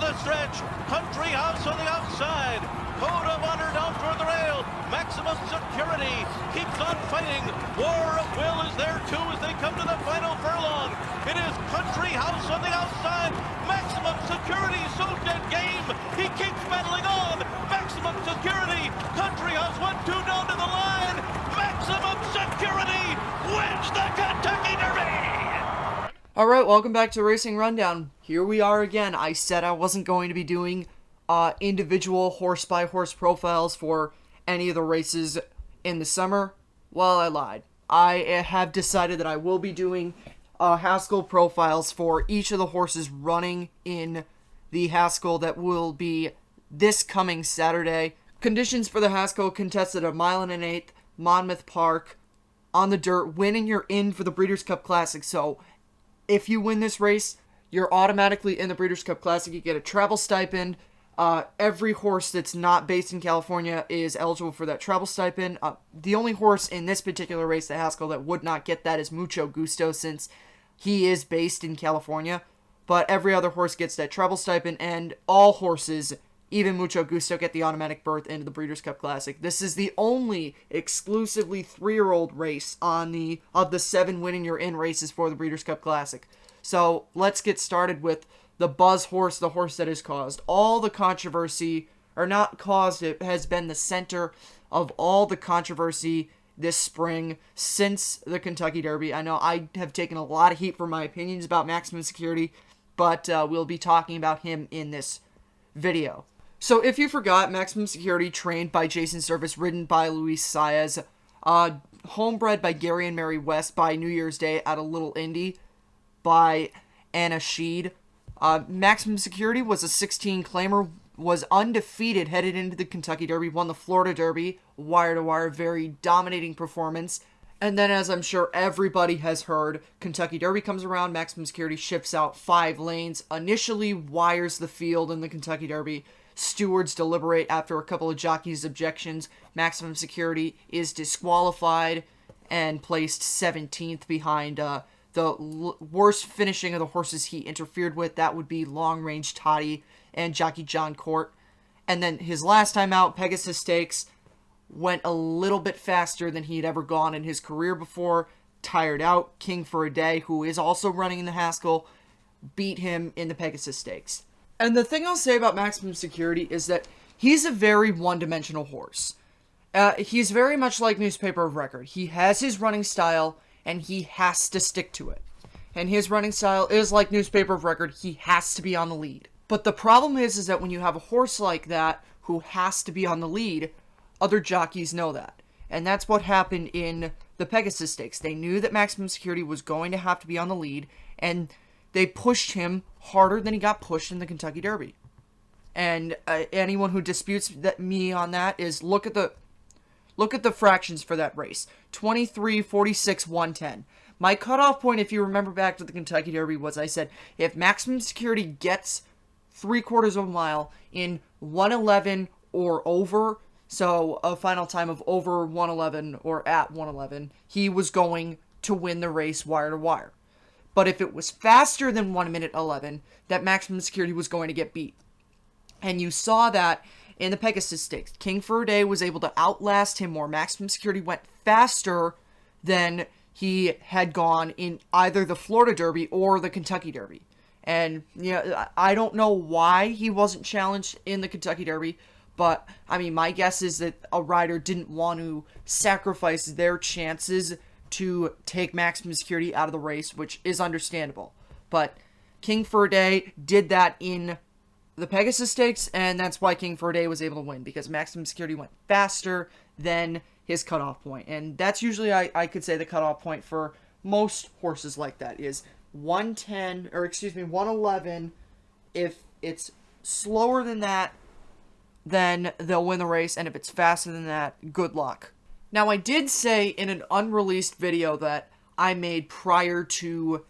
the stretch. Country House on the outside. Code of Honor down toward the rail. Maximum Security keeps on fighting. War of Will is there too as they come to the final furlong. It is Country House on the outside. Maximum Security so dead game. He keeps battling on. Maximum Security. Country House 1-2 down to the line. Maximum Security wins the Kentucky Derby. Alright, welcome back to Racing Rundown. Here we are again. I said I wasn't going to be doing individual horse-by-horse profiles for any of the races in the summer. Well, I lied. I have decided that I will be doing Haskell profiles for each of the horses running in the Haskell that will be this coming Saturday. Conditions for the Haskell contested a 1 1/8 Monmouth Park on the dirt. Winning, you're in for the Breeders' Cup Classic. So if you win this race, you're automatically in the Breeders' Cup Classic. You get a travel stipend. Every horse that's not based in California is eligible for that travel stipend. The only horse in this particular race, the Haskell, that would not get that is Mucho Gusto, since he is based in California. But every other horse gets that travel stipend, and all horses, even Mucho Gusto, get the automatic berth into the Breeders' Cup Classic. This is the only exclusively 3-year-old race of the 7 winning you're in races for the Breeders' Cup Classic. So let's get started with the Buzz horse, the horse that has caused all the controversy, or not caused, it has been the center of all the controversy this spring since the Kentucky Derby. I know I have taken a lot of heat for my opinions about Maximum Security, but we'll be talking about him in this video. So if you forgot, Maximum Security, trained by Jason Service, ridden by Luis Saez, homebred by Gary and Mary West by New Year's Day at a Little Indy by Anna Sheed. Maximum Security was a 16 claimer, was undefeated headed into the Kentucky Derby, won the Florida Derby, wire-to-wire, very dominating performance. And then, as I'm sure everybody has heard, Kentucky Derby comes around, Maximum Security ships out 5 lanes, initially wires the field in the Kentucky Derby. Stewards deliberate after a couple of jockeys' objections. Maximum Security is disqualified and placed 17th behind the worst finishing of the horses he interfered with. That would be Long Range Toddy and jockey John Court. And then his last time out, Pegasus Stakes, went a little bit faster than he had ever gone in his career before. Tired out. King for a Day, who is also running in the Haskell, beat him in the Pegasus Stakes. And the thing I'll say about Maximum Security is that he's a very one-dimensional horse. He's very much like Newspaper of Record. He has his running style, and he has to stick to it. And his running style is like Newspaper of Record. He has to be on the lead. But the problem is that when you have a horse like that who has to be on the lead, other jockeys know that. And that's what happened in the Pegasus Stakes. They knew that Maximum Security was going to have to be on the lead, and they pushed him harder than he got pushed in the Kentucky Derby. And anyone who disputes me on that is look at the fractions for that race. 23, 46, 110. My cutoff point, if you remember back to the Kentucky Derby, was I said, if Maximum Security gets 3/4 of a mile in 111 or over, so a final time of over 111 or at 111, he was going to win the race wire to wire. But if it was faster than 1 minute 11, that Maximum Security was going to get beat. And you saw that in the Pegasus Stakes. King for a Day was able to outlast him more. Maximum Security went faster than he had gone in either the Florida Derby or the Kentucky Derby. And, I don't know why he wasn't challenged in the Kentucky Derby, but, my guess is that a rider didn't want to sacrifice their chances to take Maximum Security out of the race, which is understandable. But King for a Day did that in the Pegasus Stakes, and that's why King for a Day was able to win, because Maximum Security went faster than his cutoff point. And that's usually, I could say, the cutoff point for most horses like that is 111. If it's slower than that, then they'll win the race, and if it's faster than that, good luck. Now, I did say in an unreleased video that I made prior to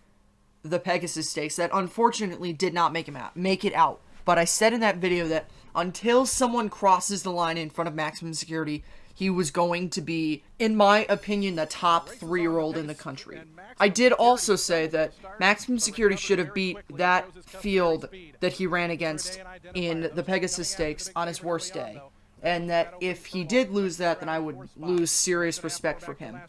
the Pegasus Stakes that unfortunately did not make it out. But I said in that video that until someone crosses the line in front of Maximum Security, he was going to be, in my opinion, the top 3-year-old in the country. I did also say that Maximum Security should have beat that field that he ran against in the Pegasus Stakes on his worst day. And that if he did lose that, then I would lose serious respect for him.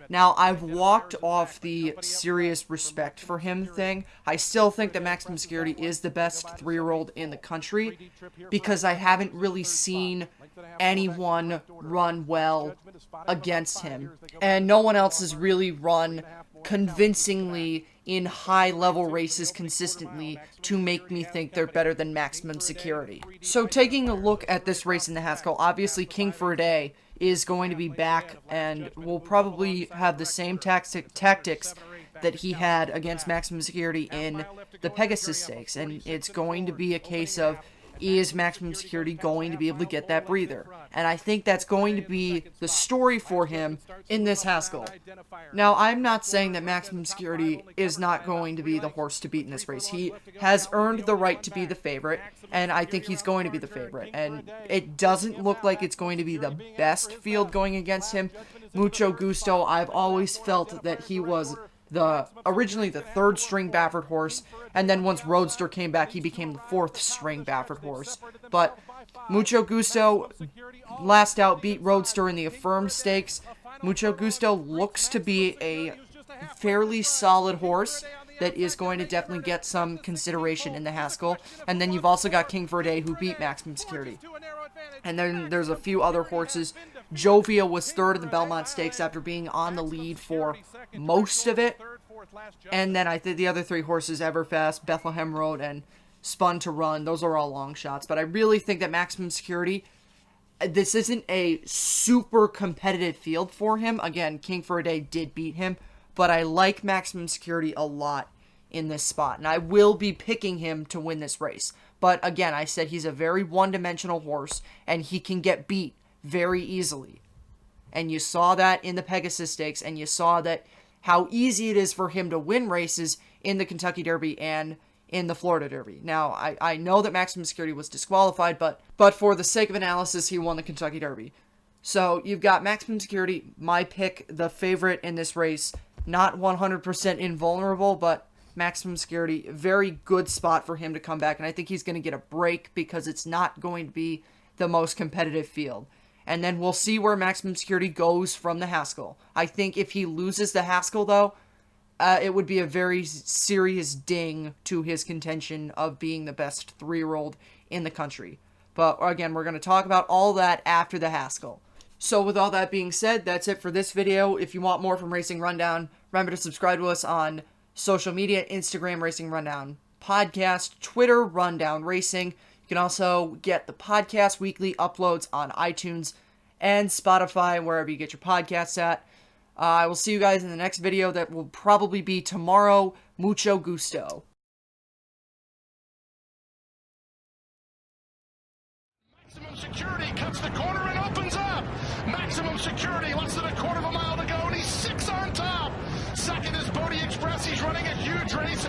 Now, I've walked off the serious respect for him thing. I still think that Maximum Security is the best 3-year-old in the country because I haven't really seen anyone run well against him. And no one else has really run convincingly in high-level races consistently to make me think they're better than Maximum Security. So taking a look at this race in the Haskell, obviously King for a Day is going to be back and will probably have the same tactics that he had against Maximum Security in the Pegasus Stakes, and it's going to be a case of, is Maximum Security going to be able to get that breather? And I think that's going to be the story for him in this Haskell. Now, I'm not saying that Maximum Security is not going to be the horse to beat in this race. He has earned the right to be the favorite, and I think he's going to be the favorite. And it doesn't look like it's going to be the best field going against him. Mucho Gusto, I've always felt that he was originally the 3rd string Baffert horse, and then once Roadster came back, he became the 4th string Baffert horse. But Mucho Gusto last out beat Roadster in the Affirmed Stakes. Mucho Gusto looks to be a fairly solid horse that is going to definitely get some consideration in the Haskell. And then you've also got King for a Day, who beat Maximum Security. And then there's a few other horses. Jovia was 3rd in the Belmont Stakes after being on the lead for most of it. And then I think the other 3 horses, Everfast, Bethlehem Road, and Spun to Run, those are all long shots. But I really think that Maximum Security, this isn't a super competitive field for him. Again, King for a Day did beat him, but I like Maximum Security a lot in this spot, and I will be picking him to win this race. But again, I said he's a very one-dimensional horse, and he can get beat very easily. And you saw that in the Pegasus Stakes, and you saw that how easy it is for him to win races in the Kentucky Derby and in the Florida Derby. Now, I know that Maximum Security was disqualified, but for the sake of analysis, he won the Kentucky Derby. So you've got Maximum Security, my pick, the favorite in this race. Not 100% invulnerable, but Maximum Security, very good spot for him to come back. And I think he's going to get a break because it's not going to be the most competitive field. And then we'll see where Maximum Security goes from the Haskell. I think if he loses the Haskell, though, it would be a very serious ding to his contention of being the best 3-year-old in the country. But again, we're going to talk about all that after the Haskell. So with all that being said, that's it for this video. If you want more from Racing Rundown, remember to subscribe to us on social media, Instagram, Racing Rundown Podcast, Twitter, Rundown Racing. You can also get the podcast weekly uploads on iTunes and Spotify, wherever you get your podcasts at. I will see you guys in the next video that will probably be tomorrow. Mucho gusto. Maximum Security cuts the corner and opens up. Maximum Security, less than a quarter of a mile to go, and he's 6 on top. Second is Bodie Express. He's running a huge race.